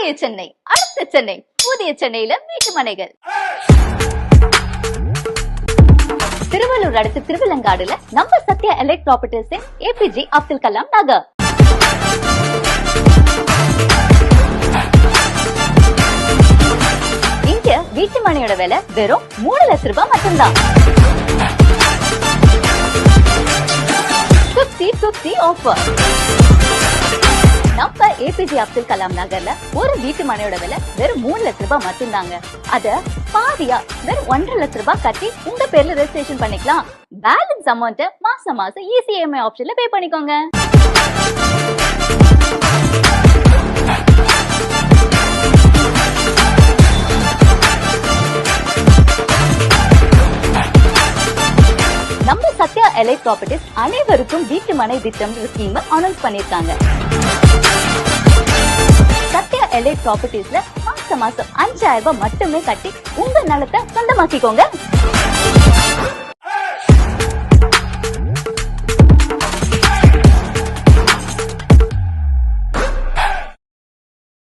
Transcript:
பழைய சென்னை, அடுத்த சென்னை, புதிய சென்னையில வீட்டு மனைகள். திருவள்ளூர் அடுத்து திருவிலங்காடுல நம்ம Sathya elite properties APJ Abdul Kalam Nagar. இங்க வீட்டு மனையோட விலை வெறும் 3 லட்சம் ரூபாய் மட்டும்தான். 50-50 ஆஃபர். நம்ம ஏபிஜே அப்துல் கலாம் நகர்ல ஒரு வீட்டு மனையோட விலை வெறும் 3 லட்சம் ரூபாய் மட்டும்தாங்க. அத பாதியா வெறும் 1.5 லட்சம் ரூபாய் கட்டி உங்க பேர்ல ரெஜிஸ்ட்ரேஷன் பண்ணிக்கலாம். பேலன்ஸ் அமௌண்ட் மாசம் மாசம் ஈஸி இஎம்ஐ ஆப்ஷன்ல பே பண்ணிக்கோங்க. நம்ம சத்யா எலைட் ப்ராப்பர்ட்டிஸ் அனைவருக்கும் வீட்டு மனை திட்டம் ஸ்கீம் அனௌன்ஸ் பண்ணிருக்காங்க. சத்யா எலைட் ப்ராப்பர்ட்டிஸ்ல மாசம் 5000 ரூபாய் மட்டுமே கட்டி உங்க நிலத்தை சொந்தமாக்கிக்கோங்க.